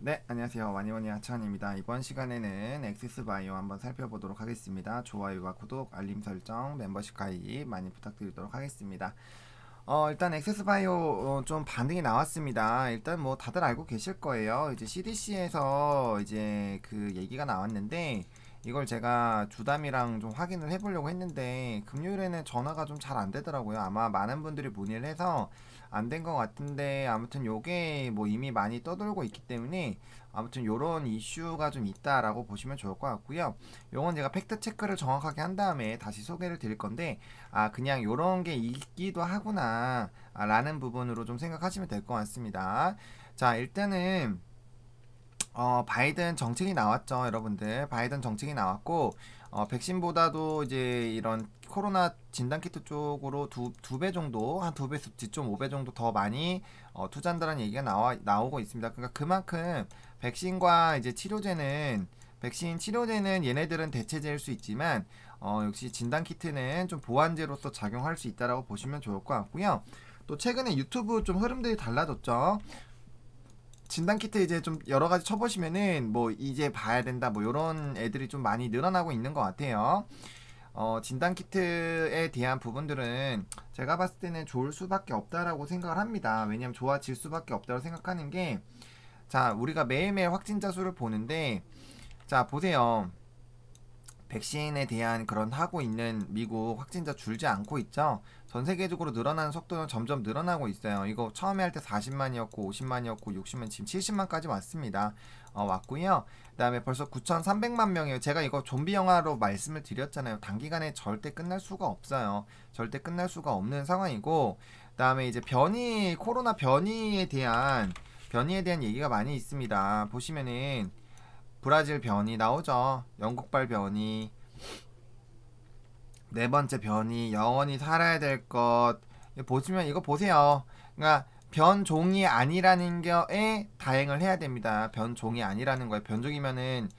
네, 안녕하세요. 와니와니 하찬입니다. 이번 시간에는 엑세스바이오 한번 살펴보도록 하겠습니다. 좋아요와 구독, 알림 설정, 멤버십 가입 많이 부탁드리도록 하겠습니다. 일단 엑세스바이오 좀 반등이 나왔습니다. 일단 뭐 다들 알고 계실 거예요. 이제 CDC에서 이제 그 얘기가 나왔는데 이걸 제가 주담이랑 좀 확인을 해보려고 했는데 금요일에는 전화가 좀 잘 안 되더라고요. 아마 많은 분들이 문의를 해서 안 된 것 같은데 아무튼 요게 뭐 이미 많이 떠돌고 있기 때문에 아무튼 요런 이슈가 좀 있다라고 보시면 좋을 것 같고요. 요건 제가 팩트 체크를 정확하게 한 다음에 다시 소개를 드릴 건데 그냥 요런 게 있기도 하구나 라는 부분으로 좀 생각하시면 될 것 같습니다. 자, 일단은 바이든 정책이 나왔죠, 여러분들. 바이든 정책이 나왔고, 백신보다도 이제 이런 코로나 진단키트 쪽으로 두 배 정도, 한 두 배, 2.5배 정도 더 많이 투자한다는 얘기가 나오고 있습니다. 그러니까 그만큼 백신과 이제 치료제는, 백신 치료제는 얘네들은 대체제일 수 있지만, 역시 진단키트는 좀 보완제로서 작용할 수 있다라고 보시면 좋을 것 같고요. 또 최근에 유튜브 좀 흐름들이 달라졌죠. 진단 키트 이제 좀 여러 가지 쳐보시면은 뭐 이제 봐야 된다 뭐 이런 애들이 좀 많이 늘어나고 있는 것 같아요. 진단 키트에 대한 부분들은 제가 봤을 때는 좋을 수밖에 없다라고 생각을 합니다. 왜냐면 좋아질 수밖에 없다고 생각하는 게, 자, 우리가 매일매일 확진자 수를 보는데, 자, 보세요. 백신에 대한 그런 하고 있는 미국 확진자 줄지 않고 있죠. 전 세계적으로 늘어나는 속도는 점점 늘어나고 있어요. 이거 처음에 할 때 40만이었고 50만이었고 60만, 지금 70만까지 왔습니다. 왔고요. 그다음에 벌써 9,300만 명이에요. 제가 이거 좀비 영화로 말씀을 드렸잖아요. 단기간에 절대 끝날 수가 없어요. 절대 끝날 수가 없는 상황이고, 그다음에 이제 코로나 변이에 대한 얘기가 많이 있습니다. 보시면은 브라질 변이 나오죠. 영국발 변이, 네 번째 변이, 영원히 살아야 될 것. 보시면 이거 보세요. 그러니까 변종이 아니라는 거에 다행을 해야 됩니다. 변종이 아니라는 거에, 변종이면은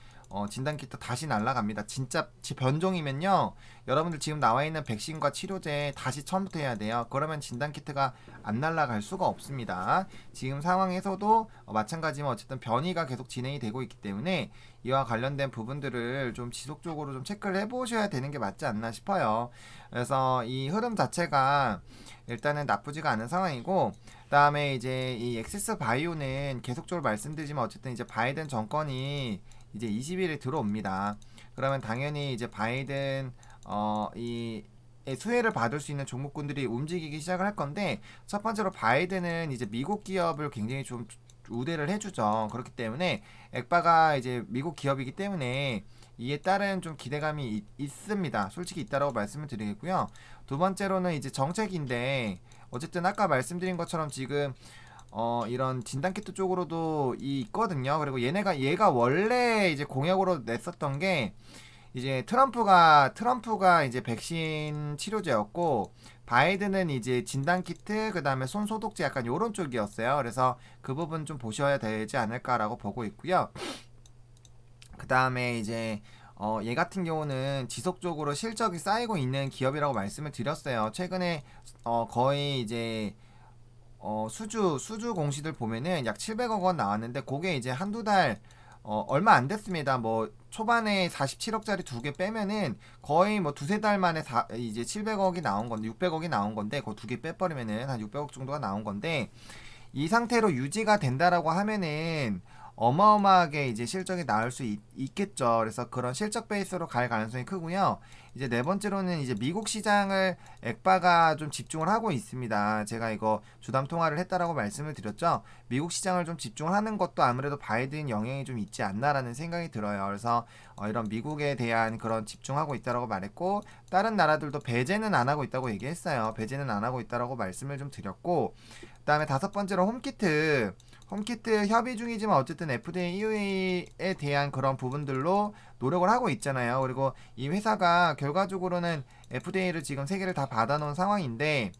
진단키트 다시 날라갑니다. 진짜 변종이면요, 여러분들 지금 나와 있는 백신과 치료제 다시 처음부터 해야 돼요. 그러면 진단키트가 안 날라갈 수가 없습니다. 지금 상황에서도 마찬가지면 어쨌든 변이가 계속 진행이 되고 있기 때문에 이와 관련된 부분들을 좀 지속적으로 좀 체크를 해보셔야 되는 게 맞지 않나 싶어요. 그래서 이 흐름 자체가 일단은 나쁘지가 않은 상황이고, 그다음에 이제 이 엑세스 바이오는 계속적으로 말씀드리지만 어쨌든 이제 바이든 정권이 이제 20일에 들어옵니다. 그러면 당연히 이제 바이든 이 수혜를 받을 수 있는 종목군들이 움직이기 시작을 할 건데, 첫 번째로 바이든은 이제 미국 기업을 굉장히 좀 우대를 해주죠. 그렇기 때문에 엑바가 이제 미국 기업이기 때문에 이에 따른 좀 기대감이 있습니다. 솔직히 있다라고 말씀을 드리겠고요. 두 번째로는 이제 정책인데, 어쨌든 아까 말씀드린 것처럼 지금 이런 진단키트 쪽으로도 있거든요. 그리고 얘가 원래 이제 공약으로 냈었던 게, 이제 트럼프가 이제 백신 치료제였고, 바이든은 이제 진단 키트, 그다음에 손 소독제, 약간 요런 쪽이었어요. 그래서 그 부분 좀 보셔야 되지 않을까라고 보고 있고요. 그다음에 이제 얘 같은 경우는 지속적으로 실적이 쌓이고 있는 기업이라고 말씀을 드렸어요. 최근에 거의 이제 수주 공시들 보면은 약 700억 원 나왔는데, 그게 이제 한두 달, 얼마 안 됐습니다. 뭐, 초반에 47억짜리 두 개 빼면은 거의 뭐 두세 달 만에 이제 700억이 나온 건데, 600억이 나온 건데, 그 두 개 빼버리면은 한 600억 정도가 나온 건데, 이 상태로 유지가 된다라고 하면은 어마어마하게 이제 실적이 나올 수 있겠죠. 그래서 그런 실적 베이스로 갈 가능성이 크고요. 이제 네 번째로는 이제 미국 시장을 엑바가 좀 집중을 하고 있습니다. 제가 이거 주담 통화를 했다라고 말씀을 드렸죠. 미국 시장을 좀 집중을 하는 것도 아무래도 바이든 영향이 좀 있지 않나라는 생각이 들어요. 그래서 이런 미국에 대한 그런 집중하고 있다라고 말했고, 다른 나라들도 배제는 안 하고 있다고 얘기했어요. 배제는 안 하고 있다라고 말씀을 좀 드렸고, 그다음에 다섯 번째로 홈키트 협의 중이지만 어쨌든 FDA, EUA에 대한 그런 부분들로 노력을 하고 있잖아요. 그리고 이 회사가 결과적으로는 FDA를 지금 세 개를 다 받아놓은 상황인데,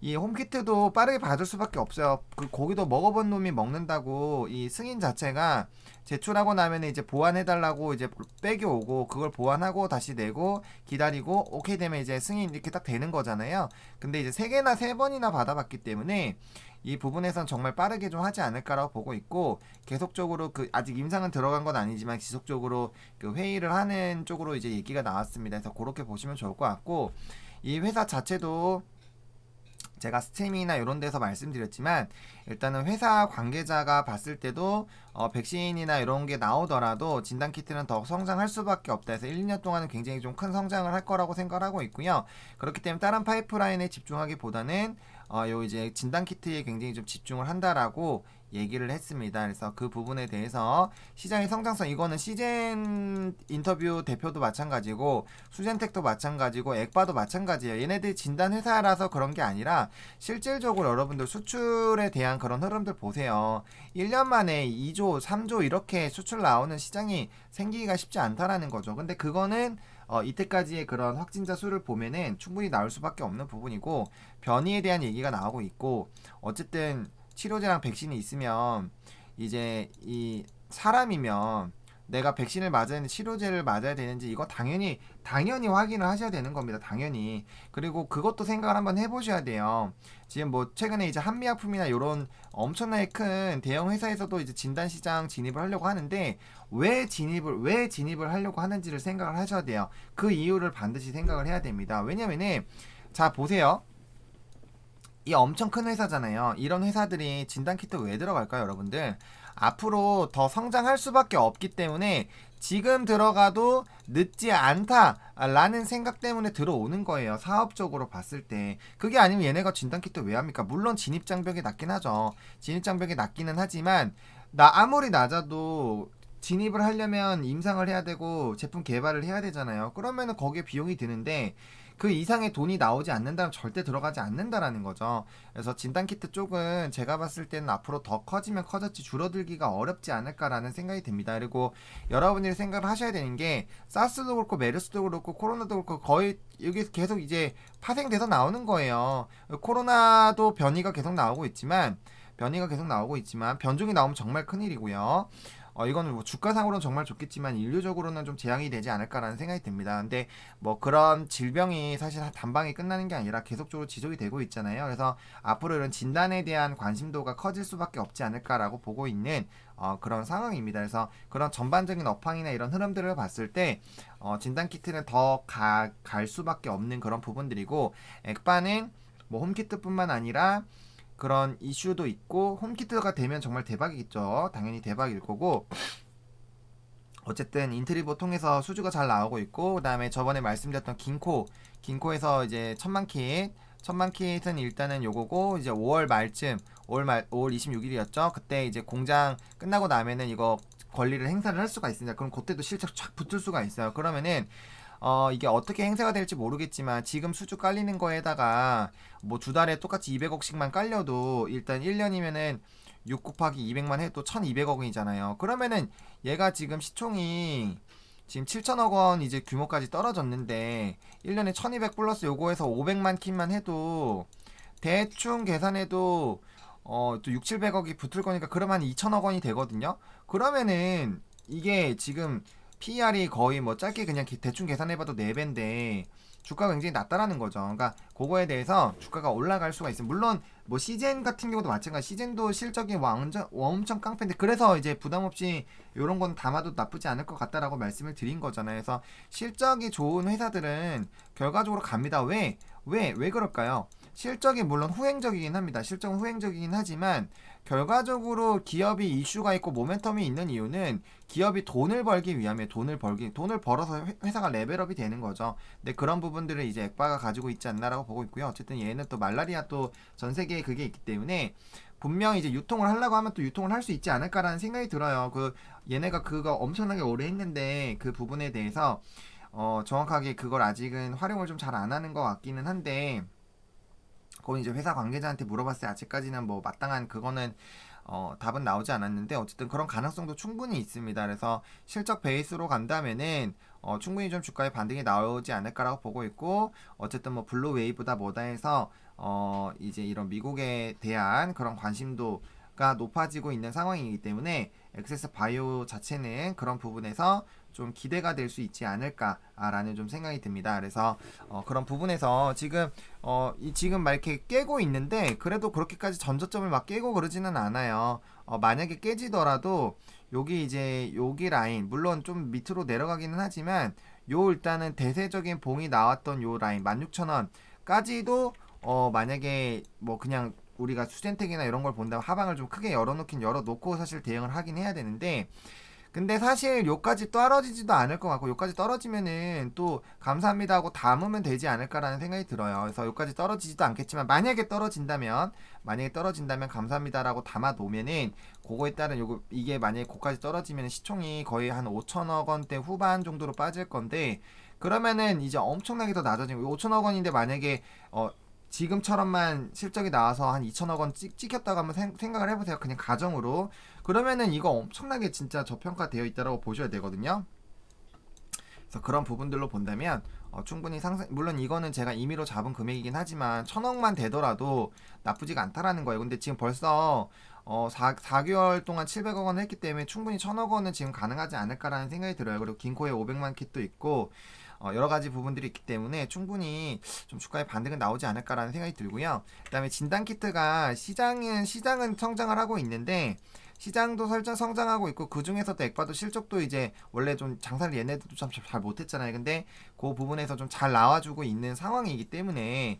이 홈키트도 빠르게 받을 수밖에 없어요. 그 고기도 먹어본 놈이 먹는다고 이 승인 자체가 제출하고 나면 이제 보완해달라고 이제 백이 오고 그걸 보완하고 다시 내고 기다리고 오케이 되면 이제 승인 이렇게 딱 되는 거잖아요. 근데 이제 3개나 3번이나 받아봤기 때문에 이 부분에선 정말 빠르게 좀 하지 않을까라고 보고 있고 계속적으로 그 아직 임상은 들어간 건 아니지만 지속적으로 그 회의를 하는 쪽으로 이제 얘기가 나왔습니다. 그래서 그렇게 보시면 좋을 것 같고 이 회사 자체도 제가 스트리밍이나 이런 데서 말씀드렸지만 일단은 회사 관계자가 봤을 때도 백신이나 이런 게 나오더라도 진단키트는 더 성장할 수밖에 없다 해서 1, 2년 동안은 굉장히 좀 큰 성장을 할 거라고 생각하고 있고요. 그렇기 때문에 다른 파이프라인에 집중하기보다는 요 이제 진단키트에 굉장히 좀 집중을 한다라고 얘기를 했습니다. 그래서 그 부분에 대해서 시장의 성장성 이거는 시젠 인터뷰 대표도 마찬가지고 수젠텍도 마찬가지고 엑바도 마찬가지예요. 얘네들 진단 회사라서 그런 게 아니라 실질적으로 여러분들 수출에 대한 그런 흐름들 보세요. 1년 만에 2조, 3조 이렇게 수출 나오는 시장이 생기기가 쉽지 않다라는 거죠. 근데 그거는 이때까지의 그런 확진자 수를 보면은 충분히 나올 수밖에 없는 부분이고 변이에 대한 얘기가 나오고 있고 어쨌든 치료제랑 백신이 있으면 이제 이 사람이면 내가 백신을 맞아야 되는지 치료제를 맞아야 되는지 이거 당연히 확인을 하셔야 되는 겁니다. 당연히. 그리고 그것도 생각을 한번 해보셔야 돼요. 지금 뭐 최근에 이제 한미약품이나 이런 엄청나게 큰 대형 회사에서도 이제 진단 시장 진입을 하려고 하는데 왜 진입을 하려고 하는지를 생각을 하셔야 돼요. 그 이유를 반드시 생각을 해야 됩니다. 왜냐면은 자 보세요. 이 엄청 큰 회사잖아요. 이런 회사들이 진단키트 왜 들어갈까요, 여러분들? 앞으로 더 성장할 수밖에 없기 때문에 지금 들어가도 늦지 않다라는 생각 때문에 들어오는 거예요. 사업적으로 봤을 때. 그게 아니면 얘네가 진단키트 왜 합니까? 물론 진입장벽이 낮긴 하죠. 진입장벽이 낮기는 하지만 나 아무리 낮아도 진입을 하려면 임상을 해야 되고 제품 개발을 해야 되잖아요. 그러면은 거기에 비용이 드는데 그 이상의 돈이 나오지 않는다면 절대 들어가지 않는다라는 거죠. 그래서 진단키트 쪽은 제가 봤을 때는 앞으로 더 커지면 커졌지 줄어들기가 어렵지 않을까라는 생각이 듭니다. 그리고 여러분들이 생각을 하셔야 되는 게 사스도 그렇고 메르스도 그렇고 코로나도 그렇고 거의 여기서 계속 이제 파생돼서 나오는 거예요. 코로나도 변이가 계속 나오고 있지만 변종이 나오면 정말 큰일이고요. 이거는 뭐 주가상으로는 정말 좋겠지만 인류적으로는 좀 재앙이 되지 않을까라는 생각이 듭니다. 근데 뭐 그런 질병이 사실 단방에 끝나는 게 아니라 계속적으로 지속이 되고 있잖아요. 그래서 앞으로 이런 진단에 대한 관심도가 커질 수밖에 없지 않을까라고 보고 있는 그런 상황입니다. 그래서 그런 전반적인 업황이나 이런 흐름들을 봤을 때 진단 키트는 더 갈 수밖에 없는 그런 부분들이고 엑바는 뭐 홈키트뿐만 아니라 그런 이슈도 있고 홈키트가 되면 정말 대박이겠죠. 당연히 대박일 거고 어쨌든 인트리버 통해서 수주가 잘 나오고 있고 그다음에 저번에 말씀드렸던 긴코에서 이제 1000만 킷은 일단은 요거고 이제 5월 말쯤 5월 26일이었죠. 그때 이제 공장 끝나고 나면은 이거 권리를 행사를 할 수가 있습니다. 그럼 그때도 실적 쫙 붙을 수가 있어요. 그러면은 이게 어떻게 행사가 될지 모르겠지만 지금 수주 깔리는 거에다가 뭐 두 달에 똑같이 200억씩만 깔려도 일단 1년이면은 6 곱하기 200만 해도 1200억 원이잖아요. 그러면은 얘가 지금 시총이 지금 7천억 원 이제 규모까지 떨어졌는데 1년에 1200 플러스 요거에서 500만 kit만 해도 대충 계산해도 또 6, 700억이 붙을 거니까 그러면 한 2천억 원이 되거든요. 그러면은 이게 지금 PER이 거의 뭐 짧게 그냥 대충 계산해봐도 4배인데 주가가 굉장히 낮다라는 거죠. 그러니까 그거에 대해서 주가가 올라갈 수가 있어요. 물론 뭐 시젠 같은 경우도 마찬가지. 시젠도 실적이 완전 엄청 깡패인데 그래서 이제 부담 없이 이런 건 담아도 나쁘지 않을 것 같다라고 말씀을 드린 거잖아요. 그래서 실적이 좋은 회사들은 결과적으로 갑니다. 왜 그럴까요? 실적이 물론 후행적이긴 합니다. 실적은 후행적이긴 하지만 결과적으로 기업이 이슈가 있고 모멘텀이 있는 이유는 기업이 돈을 벌기 위함에 돈을 벌어서 회사가 레벨업이 되는 거죠. 근데 그런 부분들을 이제 엑바가 가지고 있지 않나라고 보고 있고요. 어쨌든 얘는 또 말라리아 또 전 세계에 그게 있기 때문에 분명히 이제 유통을 하려고 하면 또 유통을 할 수 있지 않을까라는 생각이 들어요. 얘네가 그거 엄청나게 오래 했는데 그 부분에 대해서 정확하게 그걸 아직은 활용을 좀 잘 안 하는 것 같기는 한데 그건 이제 회사 관계자한테 물어봤을 때 아직까지는 뭐 마땅한 그거는 답은 나오지 않았는데 어쨌든 그런 가능성도 충분히 있습니다. 그래서 실적 베이스로 간다면은 충분히 좀 주가의 반등이 나오지 않을까라고 보고 있고 어쨌든 뭐 블루 웨이브다 뭐다 해서 이제 이런 미국에 대한 그런 관심도가 높아지고 있는 상황이기 때문에 액세스 바이오 자체는 그런 부분에서 좀 기대가 될 수 있지 않을까라는 좀 생각이 듭니다. 그래서 그런 부분에서 지금 막 이렇게 깨고 있는데 그래도 그렇게까지 전저점을 막 깨고 그러지는 않아요. 만약에 깨지더라도 여기 라인 물론 좀 밑으로 내려가기는 하지만 일단은 대세적인 봉이 나왔던 요 라인 16,000원까지도 만약에 뭐 그냥 우리가 수젠텍이나 이런 걸 본다면 하방을 좀 크게 열어놓고 사실 대응을 하긴 해야 되는데 근데 사실 요까지 떨어지지도 않을 것 같고 요까지 떨어지면은 또 감사합니다 하고 담으면 되지 않을까라는 생각이 들어요. 그래서 요까지 떨어지지도 않겠지만 만약에 떨어진다면 감사합니다라고 담아 놓으면은 그거에 따른 이게 만약에 고까지 떨어지면 시총이 거의 한 5천억 원대 후반 정도로 빠질 건데 그러면은 이제 엄청나게 더 낮아지고 5천억 원인데 만약에 지금처럼만 실적이 나와서 한 2천억 원 찍혔다고 한번 생각을 해보세요. 그냥 가정으로. 그러면은 이거 엄청나게 진짜 저평가되어 있다라고 보셔야 되거든요. 그래서 그런 부분들로 본다면 충분히 물론 이거는 제가 임의로 잡은 금액이긴 하지만 1,000억만 되더라도 나쁘지가 않다라는 거예요. 근데 지금 벌써 4개월 동안 700억 원 했기 때문에 충분히 1,000억 원은 지금 가능하지 않을까라는 생각이 들어요. 그리고 긴코에 500만 kit도 있고 여러 가지 부분들이 있기 때문에 충분히 좀 주가의 반등은 나오지 않을까라는 생각이 들고요. 그다음에 진단 키트가 시장은 성장을 하고 있는데 시장도 성장하고 있고 그 중에서도 액바도 실적도 이제 원래 좀 장사를 얘네들도 참 잘 못했잖아요. 근데 그 부분에서 좀 잘 나와주고 있는 상황이기 때문에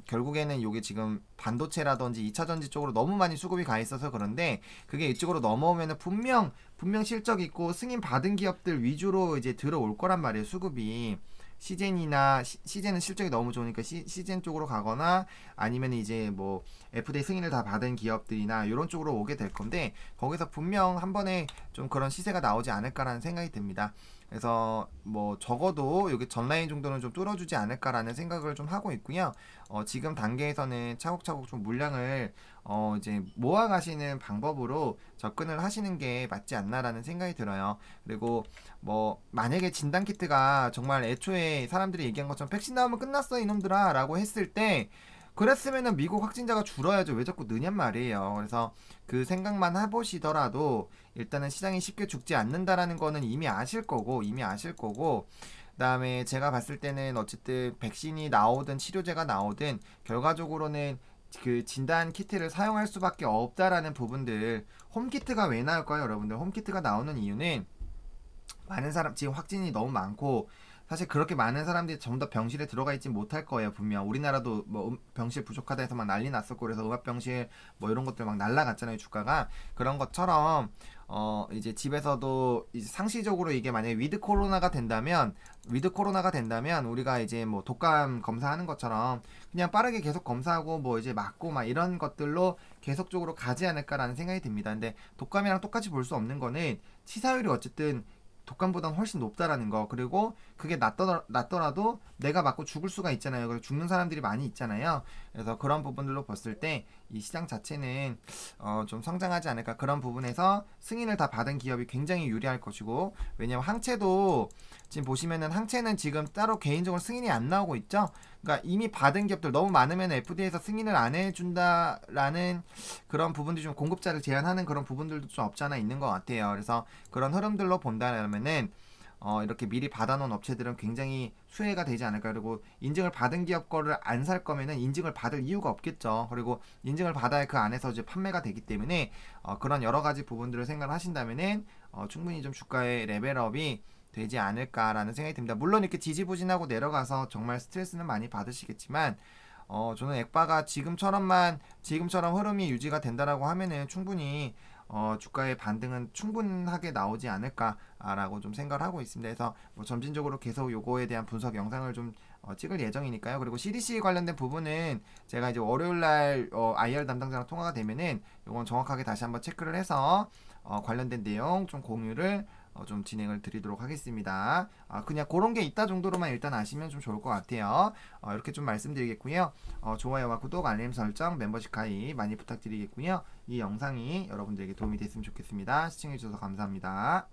결국에는 요게 지금 반도체라든지 2차 전지 쪽으로 너무 많이 수급이 가 있어서 그런데 그게 이쪽으로 넘어오면은 분명 실적 있고 승인 받은 기업들 위주로 이제 들어올 거란 말이에요. 수급이 시젠은 실적이 너무 좋으니까 시젠 쪽으로 가거나 아니면 이제 뭐 FDA 승인을 다 받은 기업들이나 이런 쪽으로 오게 될 건데 거기서 분명 한 번에 좀 그런 시세가 나오지 않을까라는 생각이 듭니다. 그래서 뭐 적어도 여기 전라인 정도는 좀 뚫어주지 않을까라는 생각을 좀 하고 있고요. 지금 단계에서는 차곡차곡 좀 물량을 이제 모아가시는 방법으로 접근을 하시는 게 맞지 않나라는 생각이 들어요. 그리고 뭐 만약에 진단키트가 정말 애초에 사람들이 얘기한 것처럼 백신 나오면 끝났어 이놈들아 라고 했을 때 그랬으면은 미국 확진자가 줄어야죠. 왜 자꾸 느냔 말이에요. 그래서 그 생각만 해보시더라도 일단은 시장이 쉽게 죽지 않는다라는 거는 이미 아실 거고 그다음에 제가 봤을 때는 어쨌든 백신이 나오든 치료제가 나오든 결과적으로는 그 진단 키트를 사용할 수밖에 없다라는 부분들 홈키트가 왜 나올까요 여러분들? 홈키트가 나오는 이유는 많은 사람 지금 확진이 너무 많고 사실 그렇게 많은 사람들이 전부 다 병실에 들어가 있지 못할 거예요 분명. 우리나라도 뭐 병실 부족하다 해서 막 난리 났었고 그래서 음압병실 뭐 이런 것들 막 날라갔잖아요 주가가. 그런 것처럼 이제 집에서도 이제 상시적으로 이게 만약에 위드 코로나가 된다면 우리가 이제 뭐 독감 검사하는 것처럼 그냥 빠르게 계속 검사하고 뭐 이제 맞고 막 이런 것들로 계속적으로 가지 않을까라는 생각이 듭니다. 근데 독감이랑 똑같이 볼 수 없는 거는 치사율이 어쨌든 독감보다 훨씬 높다라는 거. 그리고 그게 낫더라도 내가 맞고 죽을 수가 있잖아요. 그래서 죽는 사람들이 많이 있잖아요. 그래서 그런 부분들로 봤을 때 이 시장 자체는 좀 성장하지 않을까. 그런 부분에서 승인을 다 받은 기업이 굉장히 유리할 것이고 왜냐면 항체도 지금 보시면은 항체는 지금 따로 개인적으로 승인이 안 나오고 있죠. 그러니까 이미 받은 기업들 너무 많으면 FDA에서 승인을 안 해준다라는 그런 부분들이 좀 공급자를 제한하는 그런 부분들도 좀 없지 않아 있는 것 같아요. 그래서 그런 흐름들로 본다면은 이렇게 미리 받아놓은 업체들은 굉장히 수혜가 되지 않을까. 그리고 인증을 받은 기업 거를 안 살 거면은 인증을 받을 이유가 없겠죠. 그리고 인증을 받아야 그 안에서 이제 판매가 되기 때문에 그런 여러 가지 부분들을 생각을 하신다면은 충분히 좀 주가의 레벨업이 되지 않을까라는 생각이 듭니다. 물론 이렇게 지지부진하고 내려가서 정말 스트레스는 많이 받으시겠지만 저는 액바가 지금처럼 흐름이 유지가 된다라고 하면은 충분히 주가의 반등은 충분하게 나오지 않을까라고 좀 생각을 하고 있습니다. 그래서 뭐 점진적으로 계속 요거에 대한 분석 영상을 좀 찍을 예정이니까요. 그리고 CDC 관련된 부분은 제가 이제 월요일날 IR 담당자랑 통화가 되면은 요건 정확하게 다시 한번 체크를 해서 관련된 내용 좀 공유를 좀 진행을 드리도록 하겠습니다. 그냥 그런 게 있다 정도로만 일단 아시면 좀 좋을 것 같아요. 이렇게 좀 말씀드리겠고요. 좋아요와 구독, 알림 설정, 멤버십 가입 많이 부탁드리겠고요. 이 영상이 여러분들에게 도움이 됐으면 좋겠습니다. 시청해주셔서 감사합니다.